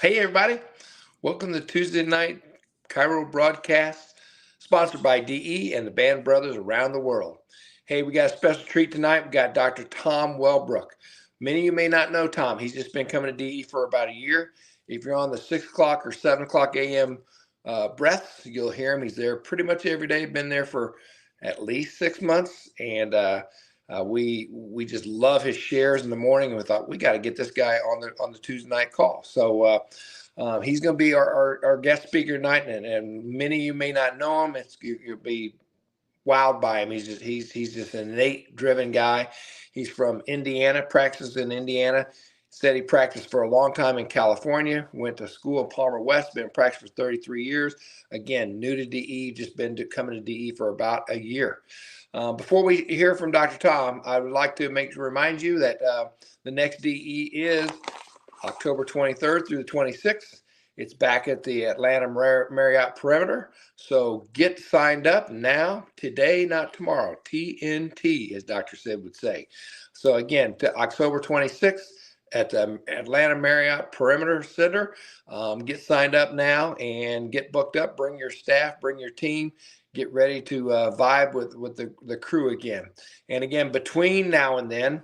Hey, everybody. Welcome to Tuesday night Cairo broadcast, sponsored by DE and the band brothers around the world. Hey, we got a special treat tonight. We got Dr. Tom Wellbrook. Many of you may not know Tom. He's just been coming to DE for about a year. If you're on the 6 o'clock or 7 o'clock a.m. Breaths, you'll hear him. He's there pretty much every day. Been there for at least 6 months. And we just love his shares in the morning, and we thought we got to get this guy on the Tuesday night call. So he's going to be our guest speaker tonight, and many of you may not know him. You'll be wowed by him. He's just an innate driven guy. He's from Indiana, practices in Indiana. Said he practiced for a long time in California, went to school in Palmer West, been practicing for 33 years. Again, new to DE, just been coming to DE for about a year. Before we hear from Dr. Tom, I would like to remind you that the next DE is October 23rd through the 26th. It's back at the Atlanta Marriott Perimeter. So get signed up now, today, not tomorrow. TNT, as Dr. Sid would say. So again, to October 26th at the Atlanta Marriott Perimeter Center. Get signed up now and get booked up. Bring your staff, bring your team. Get ready to vibe with the crew again. And again, between now and then,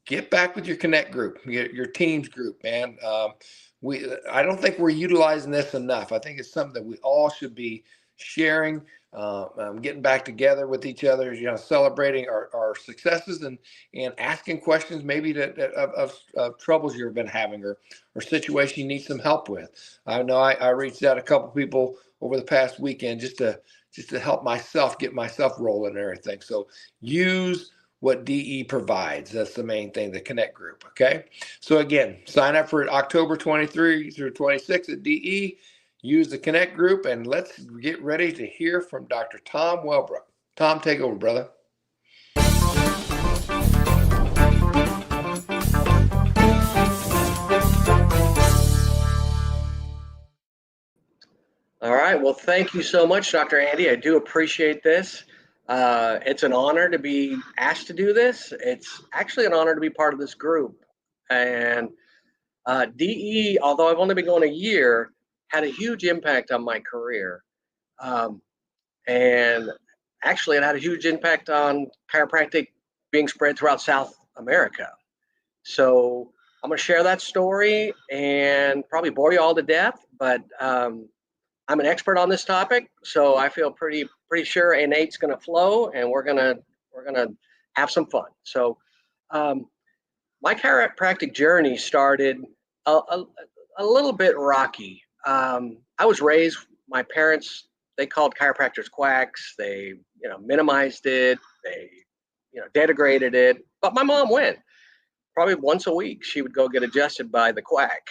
get back with your Connect group, your teams group, man. I don't think we're utilizing this enough. I think it's something that we all should be sharing, getting back together with each other, celebrating our successes and asking questions maybe of troubles you've been having or situation you need some help with. I know I reached out to a couple people over the past weekend just to help myself get myself rolling and everything. So use what DE provides. That's the main thing, the Connect group. Okay. So again, sign up for October 23 through 26 at DE. Use the Connect group, and let's get ready to hear from Dr. Tom Wellbrook. Tom, take over, brother. All right. Well, thank you so much, Dr. Andy. I do appreciate this. It's an honor to be asked to do this. It's actually an honor to be part of this group. And DE, although I've only been going a year, had a huge impact on my career. And actually, it had a huge impact on chiropractic being spread throughout South America. So I'm going to share that story and probably bore you all to death, but I'm an expert on this topic, so I feel pretty sure innate's going to flow, and we're gonna have some fun. So, my chiropractic journey started a little bit rocky. I was raised. My parents, they called chiropractors quacks. They minimized it. They denigrated it. But my mom went probably once a week. She would go get adjusted by the quack.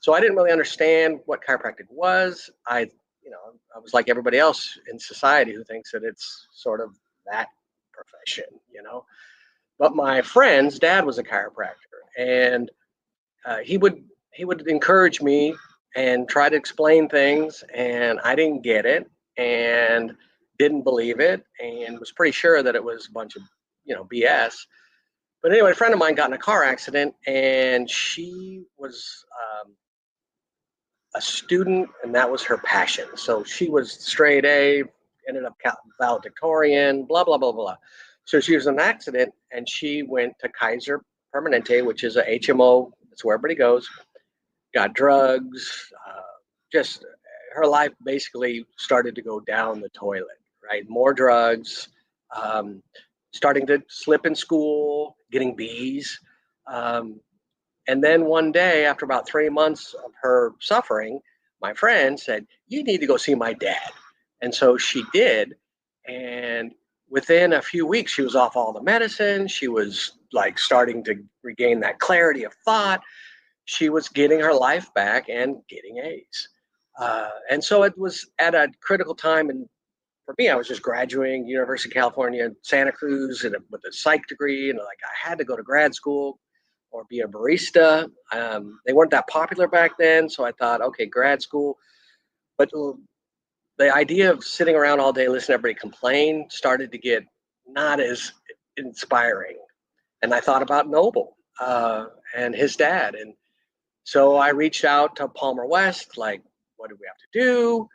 So I didn't really understand what chiropractic was. I was like everybody else in society who thinks that it's sort of that profession, But my friend's dad was a chiropractor, and he would encourage me and try to explain things, and I didn't get it and didn't believe it, and was pretty sure that it was a bunch of BS. But anyway, a friend of mine got in a car accident, and she was a student, and that was her passion. So she was straight A, ended up valedictorian, blah, blah, blah, blah. So she was in an accident, and she went to Kaiser Permanente, which is a HMO. That's where everybody goes. Got drugs. Just her life basically started to go down the toilet, right? More drugs, starting to slip in school, getting B's. And then one day, after about 3 months of her suffering, my friend said, "You need to go see my dad." And so she did. And within a few weeks, she was off all the medicine. She was like starting to regain that clarity of thought. She was getting her life back and getting A's. And so it was at a critical time. And for me, I was just graduating University of California, Santa Cruz, with a psych degree. And like I had to go to grad school or be a barista. They weren't that popular back then. So I thought, okay, grad school. But the idea of sitting around all day listening to everybody complain started to get not as inspiring. And I thought about Noble and his dad. And So I reached out to Palmer West, like, what do we have to do?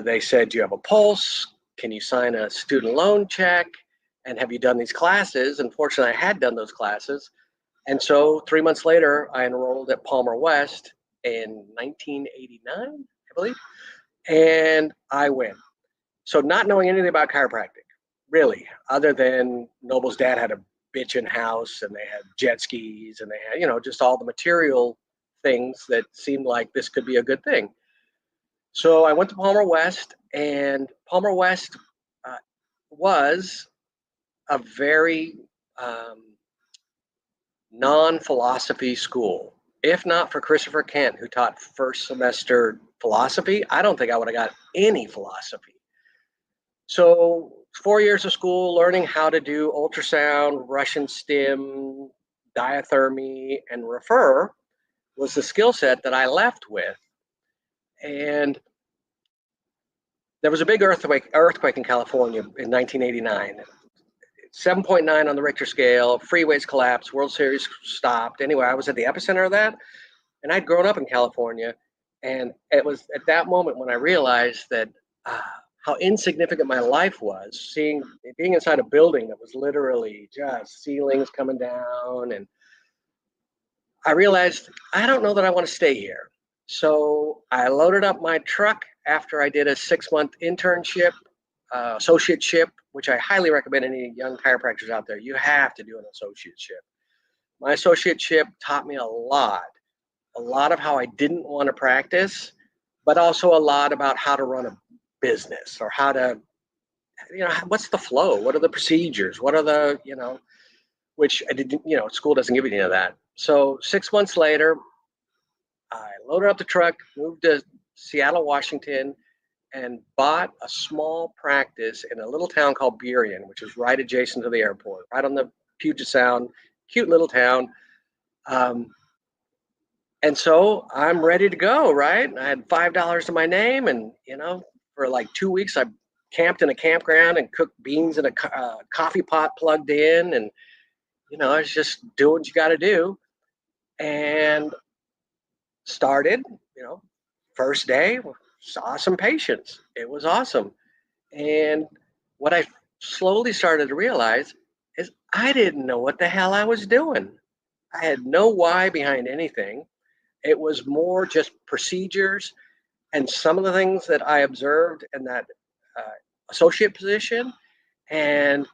They said, do you have a pulse? Can you sign a student loan check? And have you done these classes? Unfortunately, I had done those classes. And so 3 months later, I enrolled at Palmer West in 1989, I believe, and I went. So not knowing anything about chiropractic, really, other than Noble's dad had a bitchin' house and they had jet skis and they had, just all the material things that seemed like this could be a good thing. So I went to Palmer West, and Palmer West uh, was a very non-philosophy school. If not for Christopher Kent, who taught first semester philosophy, I don't think I would have got any philosophy. So 4 years of school, learning how to do ultrasound, Russian stim, diathermy, and refer was the skill set that I left with. And there was a big earthquake in California in 1989. 7.9 on the Richter scale, freeways collapsed, World Series stopped. Anyway, I was at the epicenter of that, and I'd grown up in California. And it was at that moment when I realized that how insignificant my life was, being inside a building that was literally just ceilings coming down. And I realized, I don't know that I want to stay here. So I loaded up my truck after I did a 6-month internship, associateship, which I highly recommend any young chiropractors out there. You have to do an associateship. My associateship taught me a lot of how I didn't want to practice, but also a lot about how to run a business, or how to, what's the flow? What are the procedures? What are the, which I didn't, school doesn't give you any of that. So 6 months later, I loaded up the truck, moved to Seattle, Washington, and bought a small practice in a little town called Burien, which is right adjacent to the airport, right on the Puget Sound, cute little town. And so I'm ready to go, right? I had $5 to my name, and for like 2 weeks, I camped in a campground and cooked beans in a coffee pot plugged in, and I was just doing what you got to do, and started. First day, saw some patients. It was awesome, and what I slowly started to realize is I didn't know what the hell I was doing. I had no why behind anything. It was more just procedures and some of the things that I observed in that associate position. And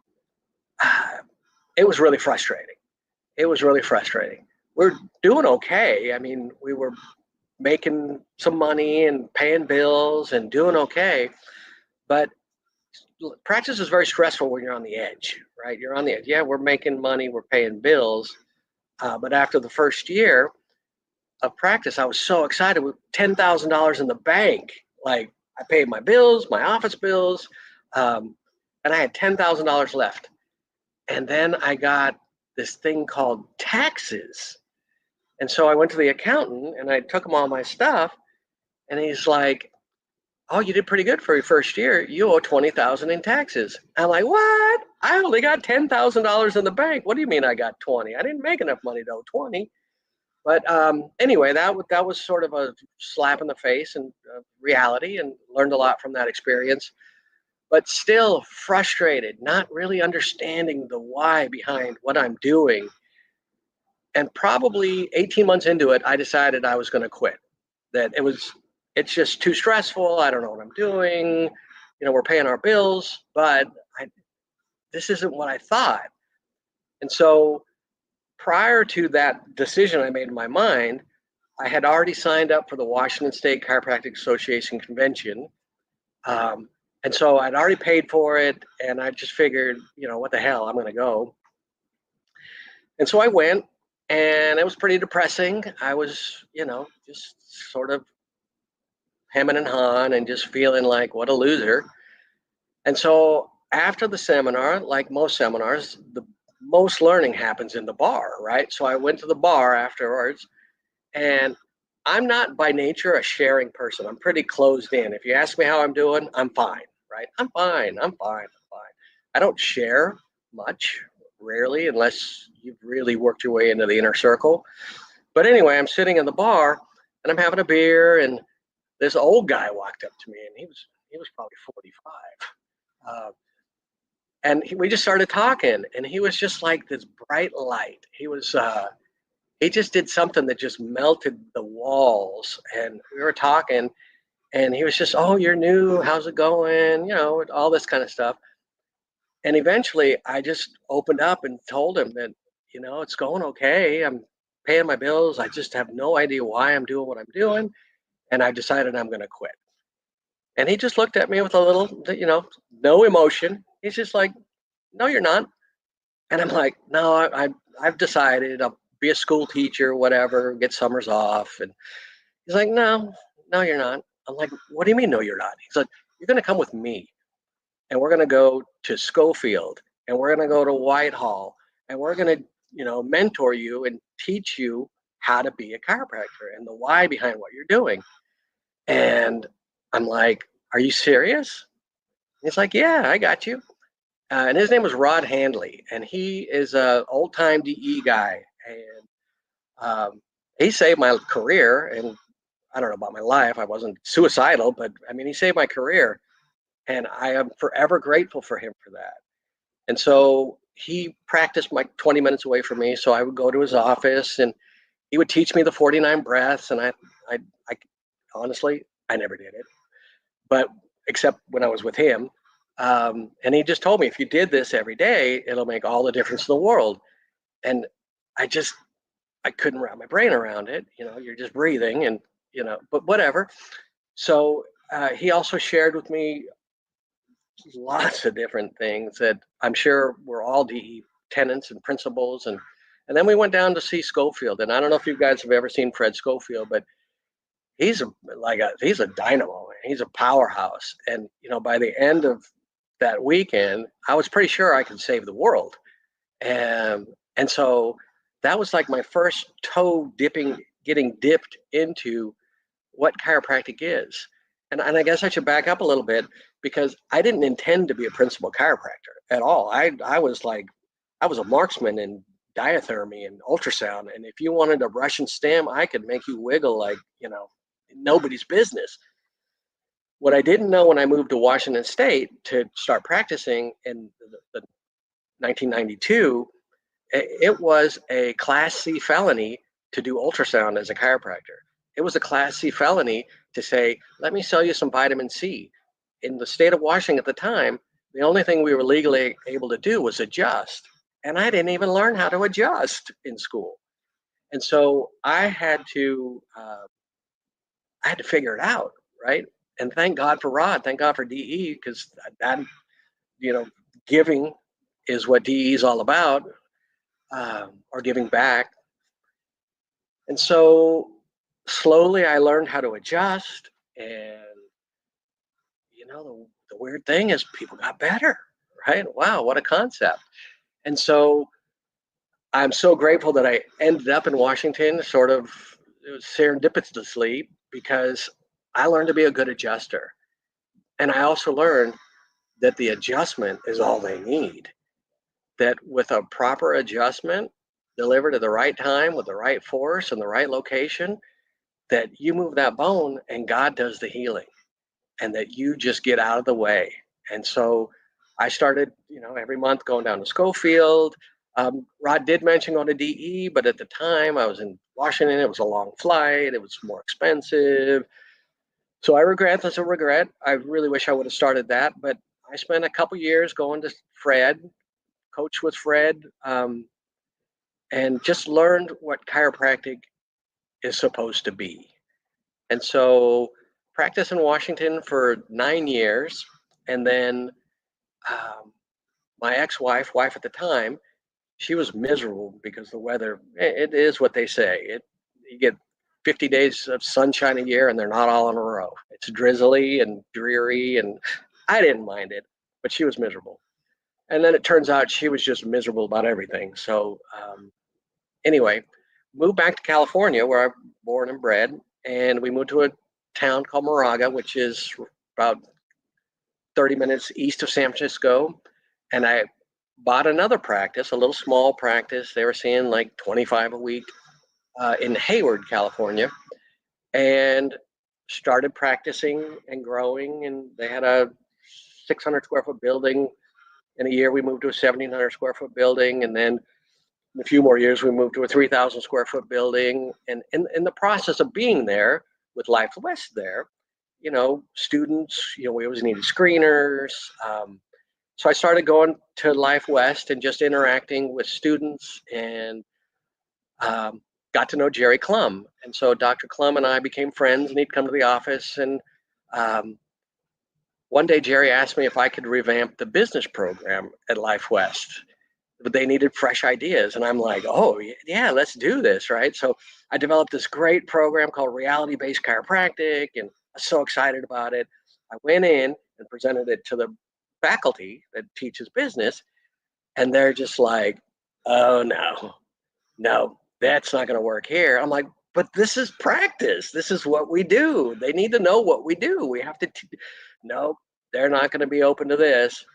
it was really frustrating. We're doing okay. I mean, we were making some money and paying bills and doing okay. But practice is very stressful when you're on the edge, right? You're on the edge. Yeah, we're making money, we're paying bills. But after the first year of practice, I was so excited with $10,000 in the bank. Like, I paid my bills, my office bills, and I had $10,000 left. And then I got this thing called taxes. And so I went to the accountant and I took him all my stuff. And he's like, "Oh, you did pretty good for your first year. You owe $20,000 in taxes." I'm like, "What? I only got $10,000 in the bank. What do you mean I got 20? I didn't make enough money to owe 20." But anyway, that was sort of a slap in the face and reality, and learned a lot from that experience. But still frustrated, not really understanding the why behind what I'm doing. And probably 18 months into it, I decided I was going to quit. That it's just too stressful. I don't know what I'm doing. We're paying our bills, but this isn't what I thought. And so prior to that decision I made in my mind, I had already signed up for the Washington State Chiropractic Association convention. And so I'd already paid for it, and I just figured, what the hell, I'm going to go. And so I went, and it was pretty depressing. I was, just sort of hemming and hawing and just feeling like, what a loser. And so after the seminar, like most seminars, the most learning happens in the bar, right? So I went to the bar afterwards, and I'm not by nature a sharing person. I'm pretty closed in. If you ask me how I'm doing, I'm fine, right? I'm fine. I don't share much, rarely, unless you've really worked your way into the inner circle. But anyway, I'm sitting in the bar and I'm having a beer, and this old guy walked up to me, and he was probably 45. We just started talking, and he was just like this bright light. He just did something that just melted the walls, and we were talking, and he was just, oh, you're new, how's it going, all this kind of stuff. And eventually I just opened up and told him that, it's going okay, I'm paying my bills, I just have no idea why I'm doing what I'm doing, and I decided I'm going to quit. And he just looked at me with a little, no emotion. He's just like, no, you're not. And I'm like, no, I've decided I'll be a school teacher, whatever, get summers off. And he's like, no, you're not. I'm like, what do you mean, no, you're not? He's like, you're going to come with me, and we're going to go to Schofield, and we're going to go to Whitehall, and we're going to, mentor you and teach you how to be a chiropractor and the why behind what you're doing. And I'm like, are you serious? He's like, yeah, I got you. And his name was Rod Handley, and he is a old time DE guy, and he saved my career. And I don't know about my life; I wasn't suicidal, but I mean, he saved my career, and I am forever grateful for him for that. And so he practiced like 20 minutes away from me, so I would go to his office, and he would teach me the 49 breaths, and I honestly, I never did it, but except when I was with him. And he just told me, if you did this every day, it'll make all the difference in the world. And I couldn't wrap my brain around it. You're just breathing, and, but whatever. So he also shared with me lots of different things that I'm sure were all DE tenets and principles. And then we went down to see Schofield. And I don't know if you guys have ever seen Fred Schofield, but he's a dynamo. He's a powerhouse. And, by the end of that weekend, I was pretty sure I could save the world. And so that was like my first getting dipped into what chiropractic is. And I guess I should back up a little bit, because I didn't intend to be a principal chiropractor at all. I was a marksman in diathermy and ultrasound. And if you wanted a Russian stem, I could make you wiggle like, nobody's business. What I didn't know when I moved to Washington State to start practicing in the 1992, it was a Class C felony to do ultrasound as a chiropractor. It was a Class C felony to say, let me sell you some vitamin C. In the state of Washington at the time, the only thing we were legally able to do was adjust. And I didn't even learn how to adjust in school. And so I had to figure it out, right? And thank God for Rod, thank God for DE, because that, giving is what DE is all about, or giving back. And so slowly I learned how to adjust. And, the weird thing is people got better, right? Wow, what a concept. And so I'm so grateful that I ended up in Washington sort of serendipitously, because I learned to be a good adjuster. And I also learned that the adjustment is all they need. That with a proper adjustment delivered at the right time with the right force and the right location, that you move that bone and God does the healing, and that you just get out of the way. And so I started, every month going down to Schofield. Rod did mention going to DE, but at the time I was in Washington. It was a long flight. It was more expensive. So I regret. That's a regret. I really wish I would have started that. But I spent a couple years going to Fred, coach with Fred, and just learned what chiropractic is supposed to be. And so practiced in Washington for 9 years. And then my wife at the time, she was miserable because the weather, it is what they say. You get 50 days of sunshine a year, and they're not all in a row. It's drizzly and dreary, and I didn't mind it, but she was miserable. And then it turns out she was just miserable about everything. So anyway, moved back to California, where I'm born and bred, and we moved to a town called Moraga, which is about 30 minutes east of San Francisco. And I bought another practice, a little small practice. They were seeing like 25 a week. in Hayward, California, and started practicing and growing. And they had a 600 square foot building. In a year, we moved to a 1,700 square foot building, and then in a few more years, we moved to a 3,000 square foot building. And in the process of being there with Life West there, students, we always needed screeners. So I started going to Life West and just interacting with students, and um, got to know Jerry Clum. And so Dr. Clum and I became friends, and he'd come to the office. And um, one day, Jerry asked me if I could revamp the business program at Life West. But they needed fresh ideas. And I'm like, oh, yeah, let's do this, right? So I developed this great program called Reality Based Chiropractic, and I was so excited about it. I went in and presented it to the faculty that teaches business, and they're just like, oh, no, that's not going to work here. I'm like, but this is practice. This is what we do. They need to know what we do. We have to, no, they're not going to be open to this.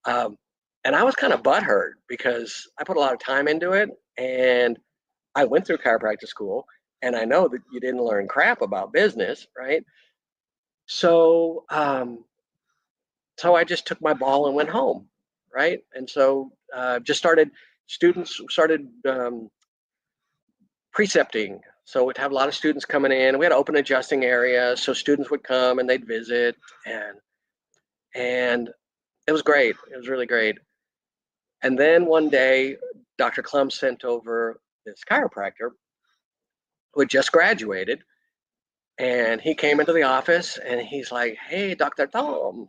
Um, and I was kind of butthurt because I put a lot of time into it, and I went through chiropractic school, and I know that you didn't learn crap about business, right? So, so I just took my ball and went home, right? And so just students started precepting. So we'd have a lot of students coming in. We had an open adjusting area, so students would come and they'd visit, and it was great. It was really great. And then one day, Dr. Clum sent over this chiropractor who had just graduated, and he came into the office and he's like, "Hey, Dr. Tom,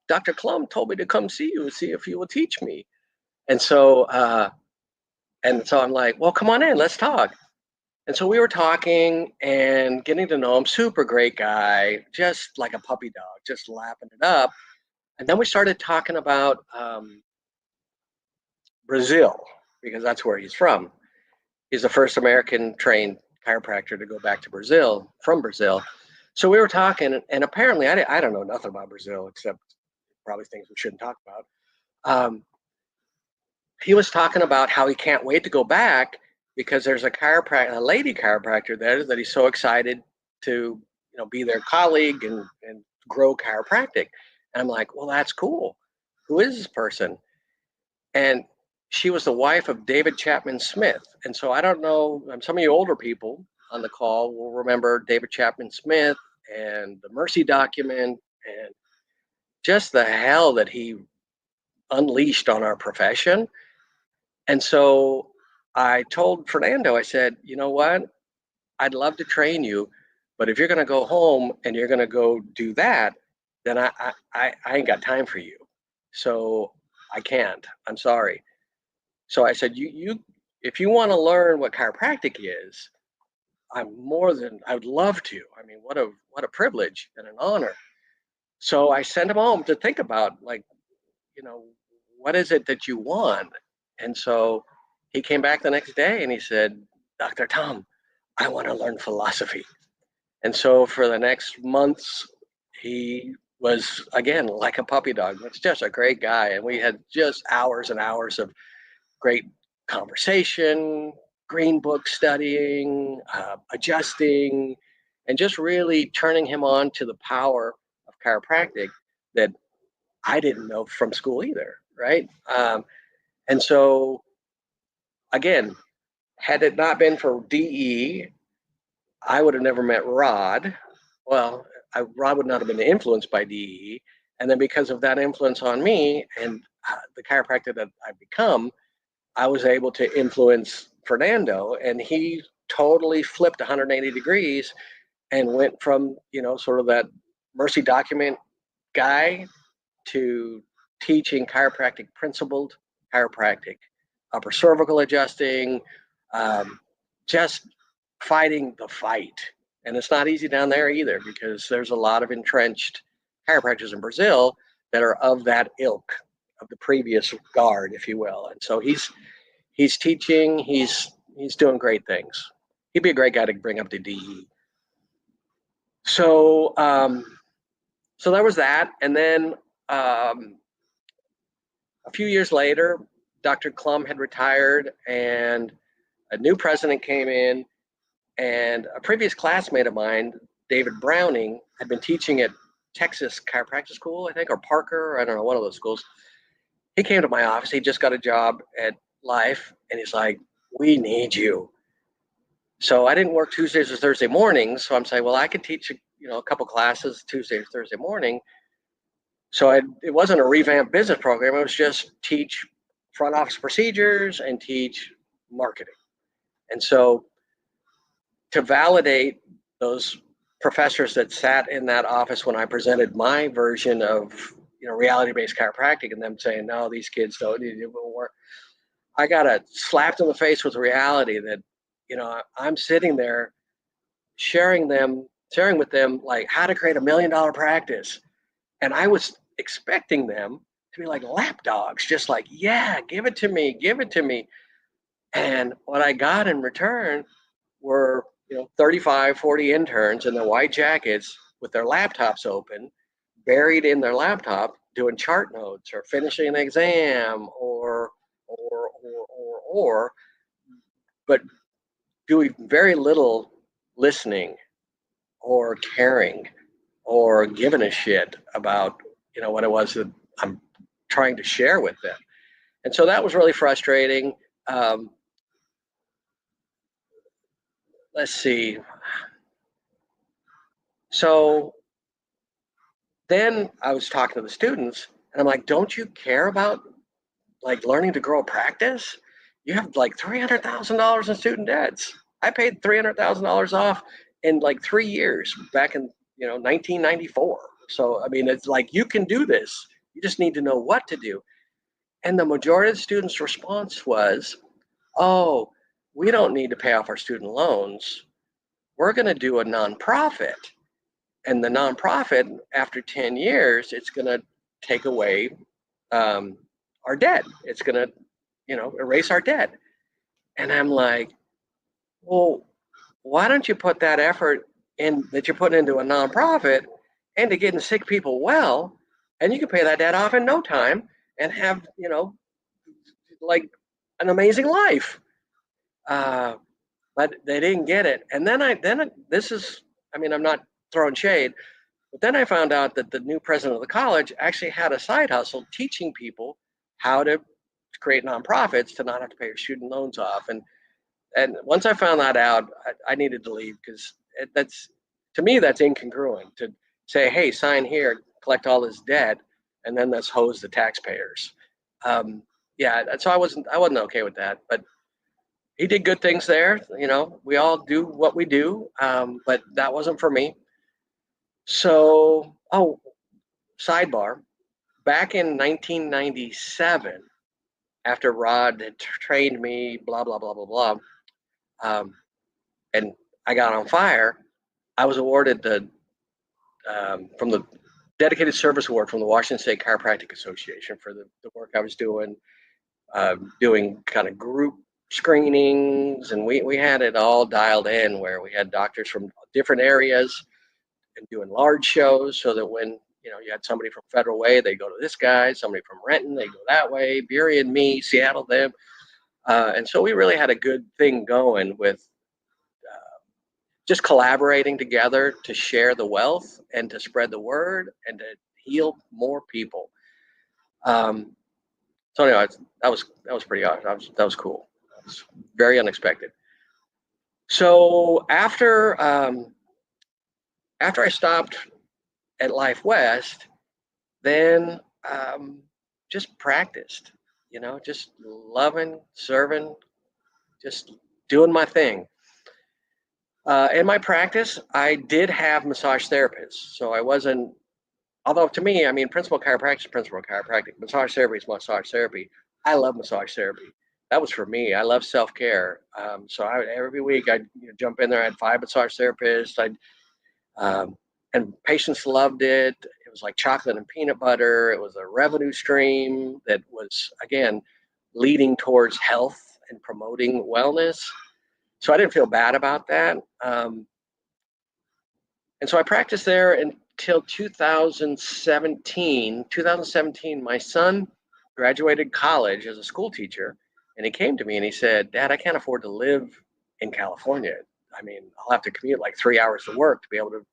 Dr. Clum told me to come see you, see if you will teach me." And so, I'm like, "Well, come on in, let's talk." And so we were talking and getting to know him. Super great guy, just like a puppy dog, just lapping it up. And then we started talking about Brazil, because that's where he's from. He's the first American trained chiropractor to go back to Brazil, from Brazil. So we were talking, and apparently I don't know nothing about Brazil except probably things we shouldn't talk about. He was talking about how he can't wait to go back because there's a lady chiropractor there that he's so excited to, be their colleague and grow chiropractic. And I'm like, well, that's cool. Who is this person? And she was the wife of David Chapman Smith. And so I don't know, some of you older people on the call will remember David Chapman Smith and the Mercy document and just the hell that he unleashed on our profession. And so I told Fernando, I said, you know what? I'd love to train you, but if you're going to go home and you're going to go do that, then I ain't got time for you. So I can't. I'm sorry. So I said, if you want to learn what chiropractic is, I would love to. I mean, what a privilege and an honor. So I sent him home to think about, like, you know, what is it that you want? And so he came back the next day and he said, Dr. Tom, I want to learn philosophy. And so for the next months, he was, again, like a puppy dog. It's just a great guy. And we had just hours and hours of great conversation, green book studying, adjusting, and just really turning him on to the power of chiropractic that I didn't know from school either, right? And so, again, had it not been for DE, I would have never met Rod. Well, Rod would not have been influenced by DE. And then because of that influence on me and the chiropractor that I've become, I was able to influence Fernando, and he totally flipped 180 degrees and went from, sort of that Mercy document guy to teaching chiropractic principled chiropractic, upper cervical adjusting, just fighting the fight. And it's not easy down there either because there's a lot of entrenched chiropractors in Brazil that are of that ilk, of the previous guard, if you will. And so he's teaching, he's doing great things. He'd be a great guy to bring up to DE. So so there was that, and then a few years later, Dr. Clum had retired, and a new president came in, And a previous classmate of mine, David Browning, had been teaching at Texas Chiropractic School, I think, or Parker, I don't know, one of those schools. He came to my office. He just got a job at Life, and he's like, "We need you." So I didn't work Tuesdays or Thursday mornings. So I'm saying, well, I could teach a couple classes Tuesday or Thursday morning. So it wasn't a revamped business program. It was just teach front office procedures and teach marketing. And so to validate those professors that sat in that office when I presented my version of reality-based chiropractic, and them saying, no, these kids don't need it, won't work. I got slapped in the face with reality that I'm sitting there sharing with them like how to create $1 million practice, and I was expecting them to be like lapdogs, just like, yeah, give it to me, give it to me. And what I got in return were 35, 40 interns in their white jackets with their laptops open, buried in their laptop, doing chart notes or finishing an exam or but doing very little listening or caring or giving a shit about what it was that I'm trying to share with them. And so that was really frustrating. Let's see. So then I was talking to the students, and I'm like, don't you care about like learning to grow a practice? You have like $300,000 in student debts. I paid $300,000 off in like 3 years back in 1994. So I mean, it's like, you can do this. You just need to know what to do. And the majority of the students' response was, oh, we don't need to pay off our student loans. We're going to do a nonprofit. And the nonprofit, after 10 years, it's going to take away our debt. It's going to, erase our debt. And I'm like, well, why don't you put that effort in that you're putting into a nonprofit into getting sick people well, and you can pay that debt off in no time and have, like an amazing life. But they didn't get it. And this is, I mean, I'm not throwing shade, but then I found out that the new president of the college actually had a side hustle teaching people how to create nonprofits to not have to pay your student loans off. And once I found that out, I needed to leave, because that's, to me, that's incongruent to say, hey, sign here, collect all this debt, and then let's hose the taxpayers. Yeah, so I wasn't okay with that. But he did good things there. We all do what we do, but that wasn't for me. So, sidebar, back in 1997, after Rod had trained me, blah, blah, blah, blah, blah, and I got on fire, I was awarded from the Dedicated Service Award from the Washington State Chiropractic Association for the work I was doing kind of group screenings, and we had it all dialed in where we had doctors from different areas and doing large shows, so that when you had somebody from Federal Way, they go to this guy, somebody from Renton, they go that way, Bury and me, Seattle, them. And so we really had a good thing going with just collaborating together to share the wealth and to spread the word and to heal more people. So anyway, that was pretty awesome. That was cool. That was very unexpected. So after I stopped at Life West, then just practiced, just loving, serving, just doing my thing. In my practice, I did have massage therapists. So I wasn't, although to me, I mean, principal chiropractic is principal chiropractic. Massage therapy is massage therapy. I love massage therapy. That was for me. I love self-care. So every week I'd jump in there. I had 5 massage therapists. And patients loved it. It was like chocolate and peanut butter. It was a revenue stream that was, again, leading towards health and promoting wellness. So I didn't feel bad about that. And so I practiced there until 2017. 2017, my son graduated college as a school teacher, and he came to me and he said, Dad, I can't afford to live in California. I mean, I'll have to commute like 3 hours to work to be able to,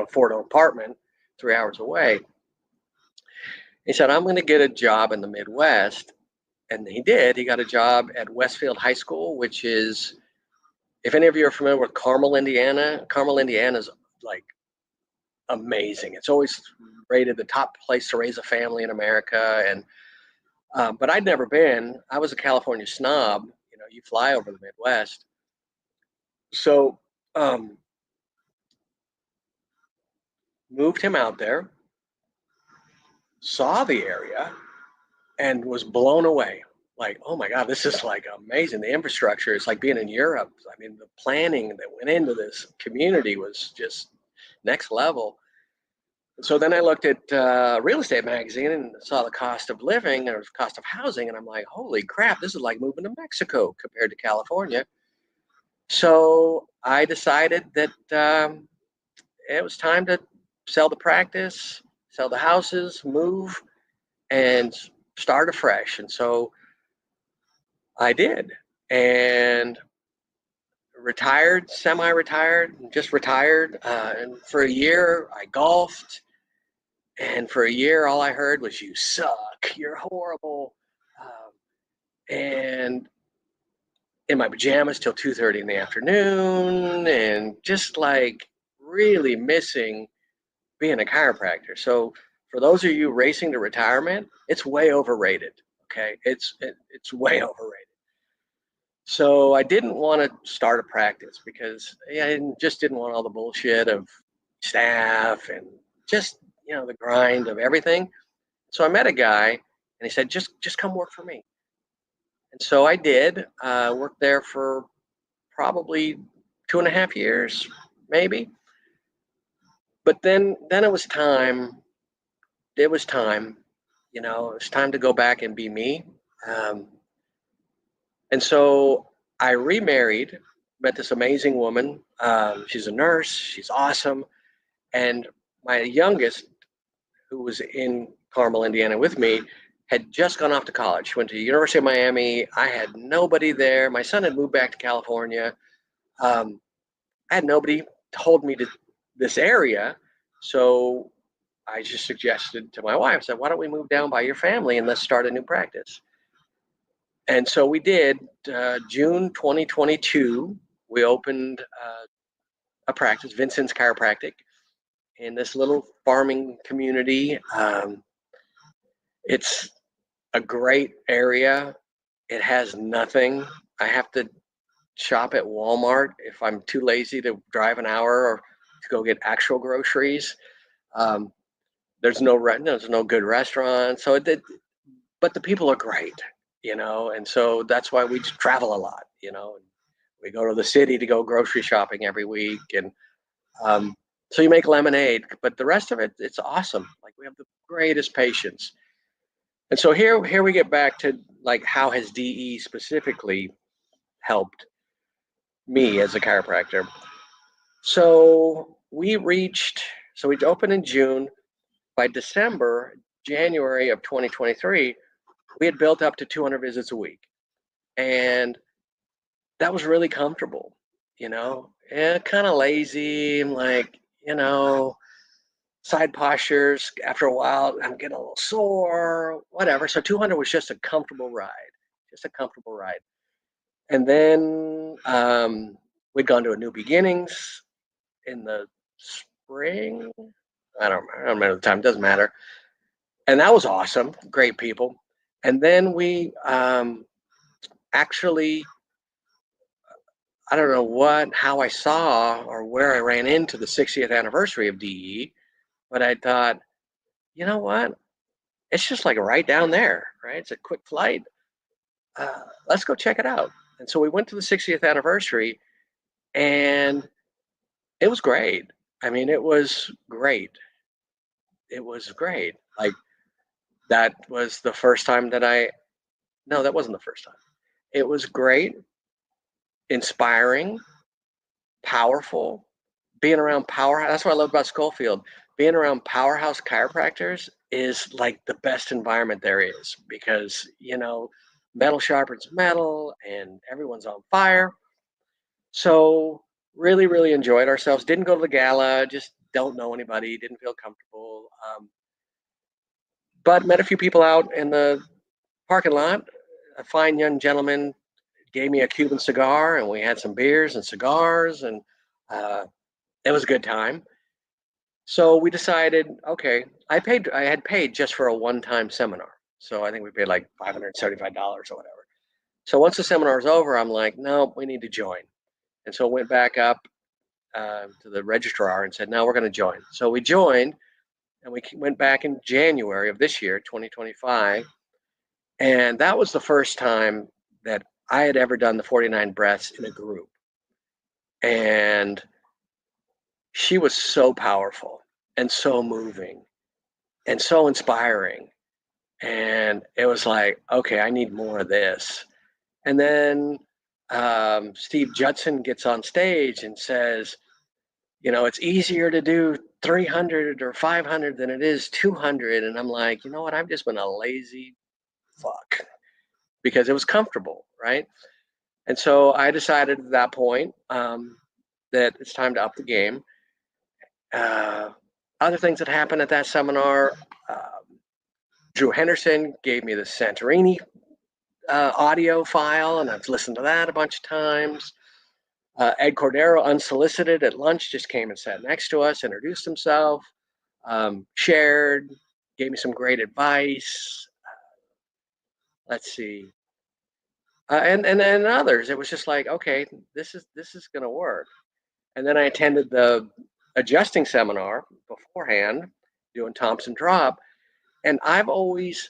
afford an apartment 3 hours away. He said, I'm going to get a job in the Midwest. And he did. He got a job at Westfield High School, which is, if any of you are familiar with Carmel, Indiana is like amazing. It's always rated the top place to raise a family in America. And but I'd never been. I was a California snob. You fly over the Midwest. So moved him out there, saw the area, and was blown away. Like, oh my God, this is like amazing. The infrastructure is like being in Europe. I mean, the planning that went into this community was just next level. So then I looked at real estate magazine and saw the cost of living or cost of housing, and I'm like, holy crap, this is like moving to Mexico compared to California. So I decided that it was time to sell the practice, sell the houses, move, and start afresh. And so I did, and retired, semi-retired, just retired. And for a year, I golfed. And for a year, all I heard was, "You suck. You're horrible." And in my pajamas till 2:30 in the afternoon, and just like really missing being a chiropractor. So for those of you racing to retirement, it's way overrated. Okay, it's way overrated. So I didn't want to start a practice because I just didn't want all the bullshit of staff and just the grind of everything. So I met a guy, and he said, just come work for me. And so I did. Worked there for probably 2.5 years, maybe. But then it was time. It was time. It was time to go back and be me. Um, and so I remarried, met this amazing woman. She's a nurse. She's awesome. And my youngest, who was in Carmel, Indiana with me, had just gone off to college. She went to the University of Miami. I had nobody there. My son had moved back to California. I had nobody to hold me to this area. So I just suggested to my wife, I said, why don't we move down by your family and let's start a new practice? And so we did. June 2022, we opened a practice, Vincent's Chiropractic, in this little farming community. It's a great area. It has nothing. I have to shop at Walmart if I'm too lazy to drive an hour or to go get actual groceries. There's no good restaurant. But the people are great, and so that's why we travel a lot, We go to the city to go grocery shopping every week, and so you make lemonade, but the rest of it, it's awesome. Like, we have the greatest patients. And so here we get back to like, how has DE specifically helped me as a chiropractor? So we opened in June. By January of 2023, we had built up to 200 visits a week. And that was really comfortable, kind of lazy. I'm like, side postures. After a while, I'm getting a little sore, whatever. So 200 was just a comfortable ride. And then we'd gone to a New Beginnings in the spring. I don't remember the time. Doesn't matter. And that was awesome. Great people. And then we actually, I don't know how I saw or where I ran into the 60th anniversary of DE, but I thought, you know what? It's just like right down there, right? It's a quick flight. Let's go check it out. And so we went to the 60th anniversary, and it was great. I mean, it was great. Like, that was the first time no, that wasn't the first time. It was great, inspiring, powerful, being around powerhouse. That's what I love about Schofield. Being around powerhouse chiropractors is like the best environment there is, because, metal sharpens metal and everyone's on fire. So really, really enjoyed ourselves. Didn't go to the gala. Just don't know anybody. Didn't feel comfortable. But met a few people out in the parking lot. A fine young gentleman gave me a Cuban cigar, and we had some beers and cigars, and uh, it was a good time. So we decided, okay, I had paid just for a one-time seminar. So I think we paid like $575 or whatever. So once the seminar is over, I'm like, no, we need to join. And so I went back up to the registrar and said, no, we're going to join. So we joined, and we went back in January of this year, 2025. And that was the first time that I had ever done the 49 breaths in a group. And she was so powerful and so moving and so inspiring. And it was like, okay, I need more of this. And then Steve Judson gets on stage and says, it's easier to do 300 or 500 than it is 200. And I'm like, you know what? I've just been a lazy fuck because it was comfortable, right? And so I decided at that point that it's time to up the game. Uh, Other things that happened at that seminar, Drew Henderson gave me the Santorini audio file, and I've listened to that a bunch of times. Ed Cordero, unsolicited at lunch, just came and sat next to us, introduced himself, shared, gave me some great advice. Let's see, and others. It was just like, okay, this is going to work. And then I attended the adjusting seminar beforehand, doing Thompson drop, and I've always,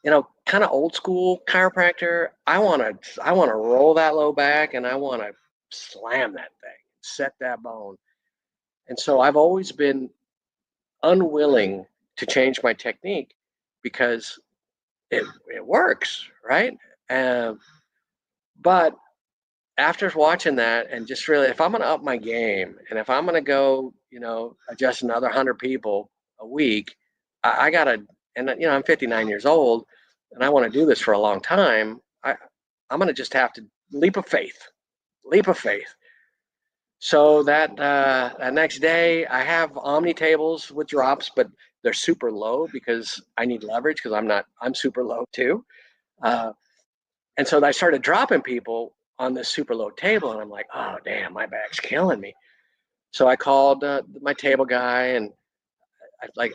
kind of old school chiropractor. I want to roll that low back, and I want to slam that thing, set that bone. And so I've always been unwilling to change my technique because it works, right? Um, but after watching that and just really, if I'm going to up my game and if I'm going to go, adjust another 100 people a week, I got to, and I'm 59 years old and I want to do this for a long time. I'm going to just have to leap of faith. So that next day, I have Omni tables with drops, but they're super low because I need leverage because I'm super low too. Uh, and so I started dropping people on this super low table, and I'm like, oh damn, my back's killing me. So I called my table guy, and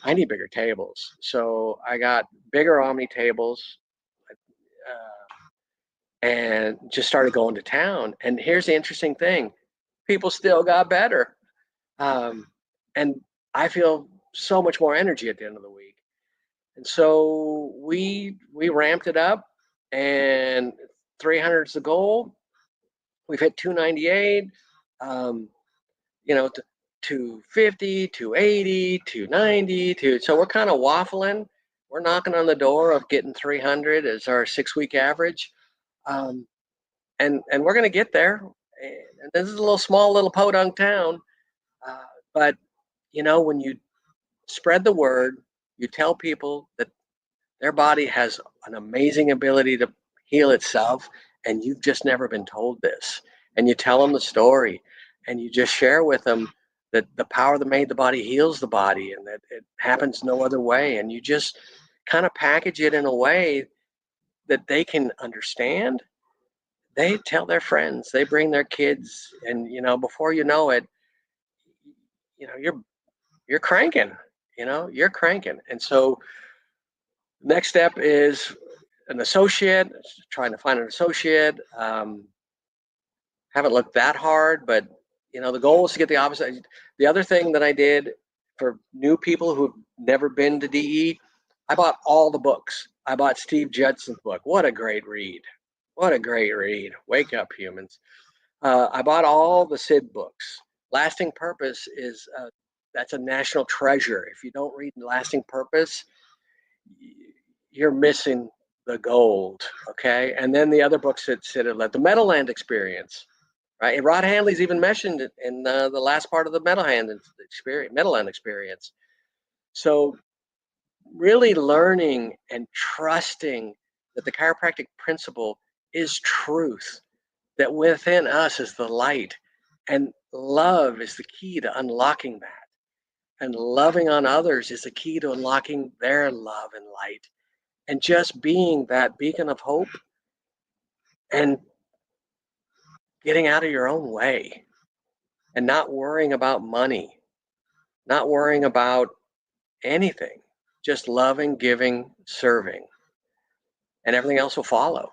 I need bigger tables. So I got bigger Omni tables, and just started going to town. And here's the interesting thing: people still got better. Um, and I feel so much more energy at the end of the week. And so we ramped it up, and 300 is the goal. We've hit 298, um, you know, 250, 280, 290, so we're kind of waffling. We're knocking on the door of getting 300 as our 6 week average, um, and we're going to get there. And this is a small little podunk town, uh, but when you spread the word, you tell people that their body has an amazing ability to heal itself, and you've just never been told this. And you tell them the story, and you just share with them that the power that made the body heals the body, and that it happens no other way. And you just kind of package it in a way that they can understand. They tell their friends, they bring their kids, and before you know it, you're cranking. You're cranking. And so next step is an associate, trying to find an associate. Haven't looked that hard, but the goal is to get the opposite. The other thing that I did for new people who've never been to DE, I bought all the books. I bought Steve Judson's book. What a great read. What a great read. Wake up, humans. I bought all the Sid books. Lasting Purpose is that's a national treasure. If you don't read Lasting Purpose, you're missing the gold. Okay. And then the other books that sit at the Meadowland Experience, right? And Rod Handley's even mentioned it in the last part of the Meadowland Experience. So really learning and trusting that the chiropractic principle is truth, that within us is the light, and love is the key to unlocking that. And loving on others is the key to unlocking their love and light. And just being that beacon of hope and getting out of your own way and not worrying about money, not worrying about anything, just loving, giving, serving, and everything else will follow.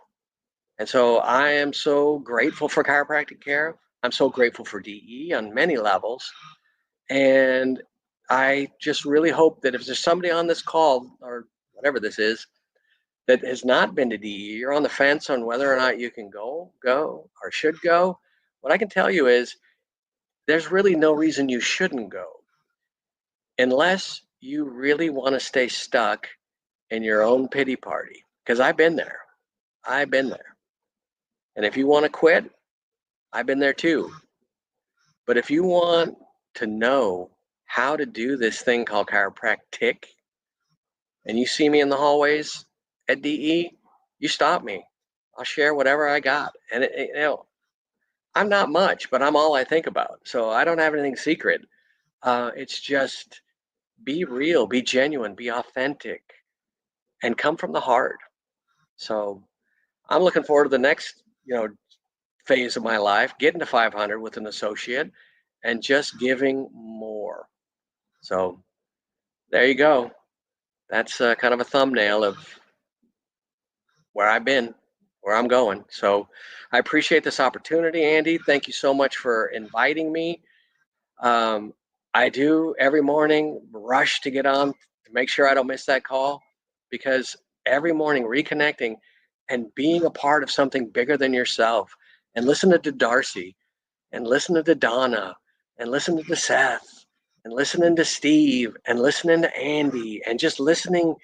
And so I am so grateful for chiropractic care. I'm so grateful for DE on many levels. And I just really hope that if there's somebody on this call or whatever this is that has not been to DE, you're on the fence on whether or not you can go, or should go. What I can tell you is there's really no reason you shouldn't go unless you really want to stay stuck in your own pity party. Because I've been there. I've been there. And if you want to quit, I've been there too. But if you want to know how to do this thing called chiropractic, and you see me in the hallways at DE, you stop me. I'll share whatever I got. And I'm not much, but I'm all I think about. So I don't have anything secret. It's just be real, be genuine, be authentic, and come from the heart. So I'm looking forward to the next, phase of my life, getting to 500 with an associate and just giving more. So there you go. That's kind of a thumbnail of where I've been, where I'm going. So I appreciate this opportunity, Andy. Thank you so much for inviting me. I do every morning rush to get on to make sure I don't miss that call, because every morning reconnecting and being a part of something bigger than yourself, and listening to Darcy and listening to Donna and listening to Seth and listening to Steve and listening to Andy and just listening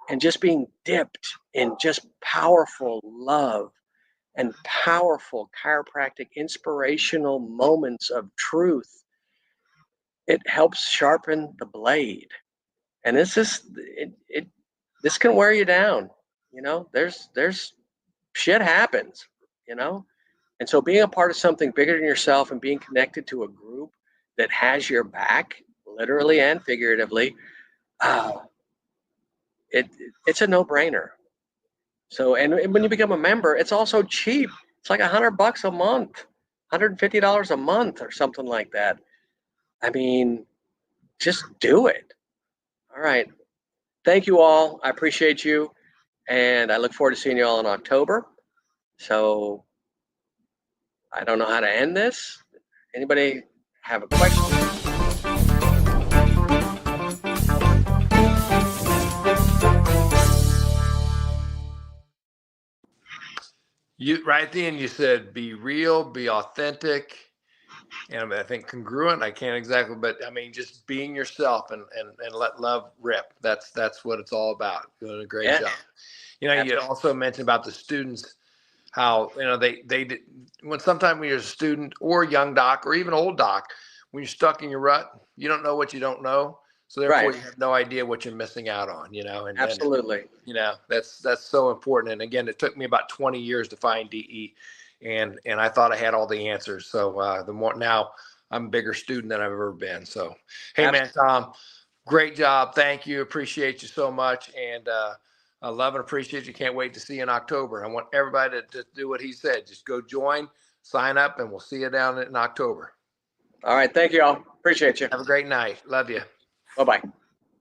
and just being dipped in just powerful love and powerful chiropractic inspirational moments of truth. It helps sharpen the blade. And this is this can wear you down. There's shit happens, And so being a part of something bigger than yourself and being connected to a group that has your back, literally and figuratively, it's a no-brainer. So, and when you become a member, it's also cheap. It's like $100 a month, $150 a month or something like that. I mean, just do it. All right. Thank you all. I appreciate you. And I look forward to seeing you all in October. So I don't know how to end this. Anybody have a question? You right at the end, you said be real, be authentic, and I think congruent. I can't exactly, but I mean just being yourself and let love rip. That's what it's all about. Doing a great job. You also mentioned about the students, how they did, when you're a student or young doc or even old doc, when you're stuck in your rut, you don't know what you don't know. So therefore, you have no idea what you're missing out on. And Absolutely. That's so important. And again, it took me about 20 years to find DE, and I thought I had all the answers. So the more now, I'm a bigger student than I've ever been. So, hey, man, Tom, great job. Thank you. Appreciate you so much. And I love and appreciate you. Can't wait to see you in October. I want everybody to do what he said. Just go join, sign up, and we'll see you down in October. All right. Thank you all. Appreciate you. Have a great night. Love you. Bye-bye.